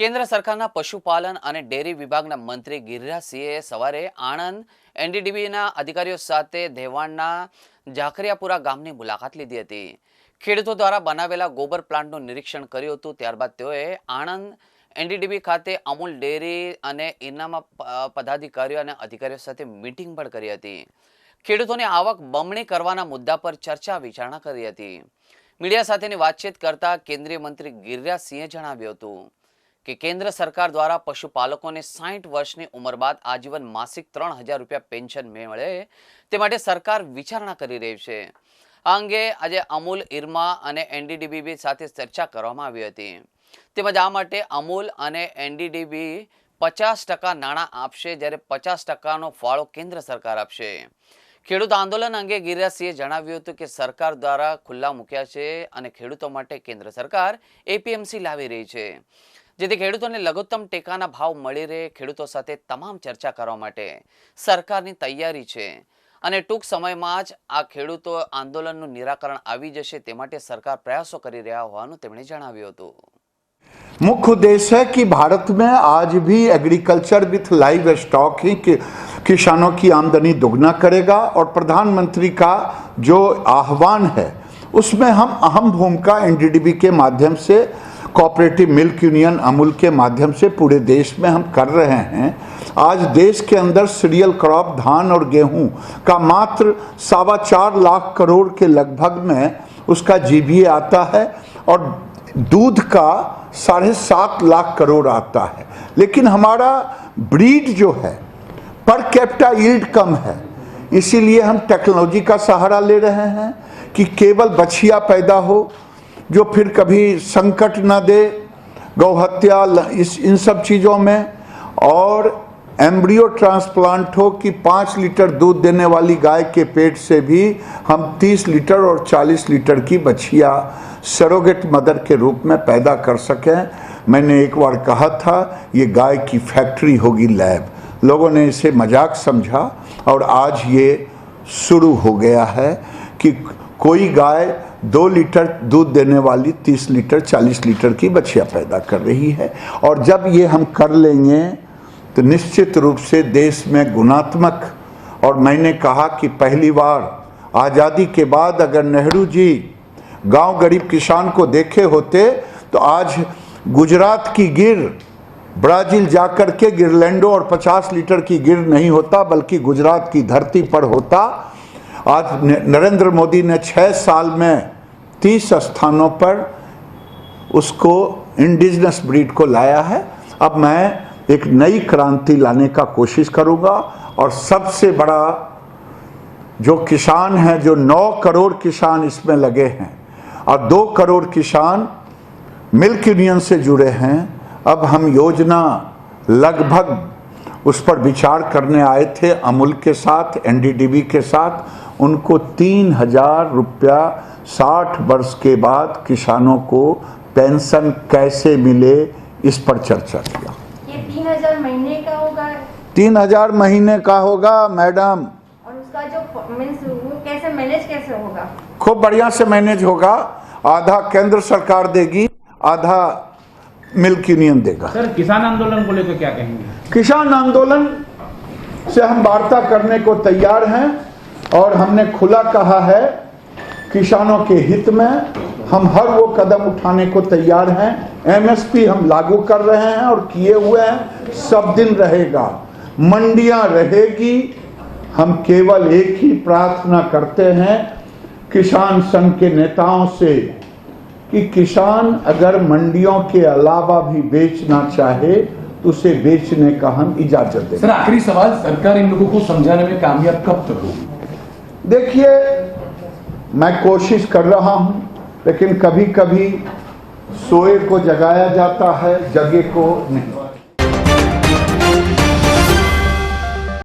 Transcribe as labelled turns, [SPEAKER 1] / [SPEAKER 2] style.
[SPEAKER 1] કેન્દ્ર સરકારના પશુપાલન અને ડેરી વિભાગના મંત્રી ગિરિરાજસિંહે સવારે આણંદ એનડીડીબીના અધિકારીઓ સાથે દેવાણના ઝાકરિયાપુરા ગામની મુલાકાત લીધી હતી। ખેડૂતો દ્વારા બનાવેલા ગોબર પ્લાન્ટનું નિરીક્ષણ કર્યું હતું। ત્યારબાદ તેઓએ આણંદ એનડીડીબી ખાતે અમૂલ ડેરી અને ઇરનામાં પદાધિકારીઓ અને અધિકારીઓ સાથે મીટિંગ પણ કરી હતી। ખેડૂતોની આવક બમણી કરવાના મુદ્દા પર ચર્ચા વિચારણા કરી હતી। મીડિયા સાથેની વાતચીત કરતા કેન્દ્રીય મંત્રી ગિરિરાજસિંહે જણાવ્યું હતું कि केंद्र सरकार द्वारा पशुपालकों ने 60 वर्षनी उम्र बाद आजीवन मासिक 3000 रुपया पेन्शन मळे ते माटे सरकार विचारणा करी रही है। आ अंगे आज अमूल इरमा अने एनडीडीबी साथे चर्चा करवामां आवी हती। तेमज आ माटे अमूल अने एनडीडीबी 50% नाणां आपशे, ज्यारे 50% नो फाळो केंद्र सरकार आपशे। खेडूत आंदोलन अंगे गिरिराजसिंहे जणाव्युं हतुं कि सरकार द्वारा खुल्ला मूक्या छे अने खेडूतो माटे केंद्र सरकार एपीएमसी लावी रही छे, जेथी खेडूतोने लघुत्तम टेकाना भाव मळी रहे। खेडूतो साथे तमाम चर्चा करवा माटे सरकारनी तैयारी छे अने टूंक समयमां ज आ खेडूतो आंदोलननुं निराकरण आवी जशे ते माटे सरकार प्रयासों करी रह्या होवानुं तेमणे जणाव्युं हतुं।
[SPEAKER 2] मुख्य उद्देश्य है कि भारत में आज भी एग्रीकल्चर विथ लाइव स्टॉक ही किसानों की आमदनी दोगुना करेगा और प्रधानमंत्री का जो आह्वान है उसमें हम अहम भूमिका एनडीडीबी के माध्यम से, कोऑपरेटिव मिल्क यूनियन अमूल के माध्यम से पूरे देश में हम कर रहे हैं। आज देश के अंदर सीरियल क्रॉप धान और गेहूं का मात्र 4.25 लाख करोड़ के लगभग में उसका जीबीए आता है और दूध का 7.5 लाख करोड़ आता है। लेकिन हमारा ब्रीड जो है पर कैपिटा यील्ड कम है, इसीलिए हम टेक्नोलॉजी का सहारा ले रहे हैं कि केवल बछिया पैदा हो जो फिर कभी संकट न दे गौहत्या इन सब चीज़ों में, और एम्ब्रियो ट्रांसप्लांट हो कि 5 लीटर दूध देने वाली गाय के पेट से भी हम 30 लीटर और 40 लीटर की बछिया सरोगेट मदर के रूप में पैदा कर सकें। मैंने एक बार कहा था ये गाय की फैक्ट्री होगी लैब, लोगों ने इसे मजाक समझा और आज ये शुरू हो गया है कि कोई गाय 2 लीटर दूध देने वाली 30 लीटर 40 लीटर की बछिया पैदा कर रही है। और जब ये हम कर लेंगे तो निश्चित रूप से देश में गुणात्मक, और मैंने कहा कि पहली बार आज़ादी के बाद अगर नेहरू जी गांव गरीब किसान को देखे होते तो आज गुजरात की गिर ब्राज़ील जाकर के गिरलैंडो और 50 लीटर की गिर नहीं होता बल्कि गुजरात की धरती पर होता। आज नरेंद्र मोदी ने 6 साल में 30 स्थानों पर उसको इंडिजिनस ब्रीड को लाया है। अब मैं एक नई क्रांति लाने का कोशिश करूंगा और सबसे बड़ा जो किसान हैं, जो 9 करोड़ किसान इसमें लगे हैं और 2 करोड़ किसान मिल्क यूनियन से जुड़े हैं। अब हम योजना लगभग उस पर विचार करने आए थे अमूल के साथ, एनडीडीबी के साथ। उनको 3000 रुपया 60 वर्ष के बाद किसानों को पेंशन कैसे मिले इस पर चर्चा किया।
[SPEAKER 3] ये 3000 महीने का होगा?
[SPEAKER 2] 3000 महीने का होगा मैडम।
[SPEAKER 3] और उसका जो मीन्स वो कैसे मैनेज कैसे होगा?
[SPEAKER 2] खूब बढ़िया से मैनेज होगा। आधा केंद्र सरकार देगी, आधा मिल्क यूनियन देगा।
[SPEAKER 4] सर, किसान आंदोलन को लेकर क्या कहेंगे?
[SPEAKER 2] किसान आंदोलन से हम वार्ता करने को तैयार हैं और हमने खुला कहा है किसानों के हित में हम हर वो कदम उठाने को तैयार हैं। एमएसपी हम लागू कर रहे हैं और किए हुए हैं, सब दिन रहेगा, मंडियां रहेगी। हम केवल एक ही प्रार्थना करते हैं किसान संघ के नेताओं से कि किसान अगर मंडियों के अलावा भी बेचना चाहे तो उसे बेचने का हम इजाजत दें।
[SPEAKER 4] सर, आखिरी सवाल, सरकार इन लोगों को समझाने में कामयाब कब तक होगी?
[SPEAKER 2] देखिए, मैं कोशिश कर रहा हूं, लेकिन कभी कभी सोए को जगाया जाता है, जगे को नहीं।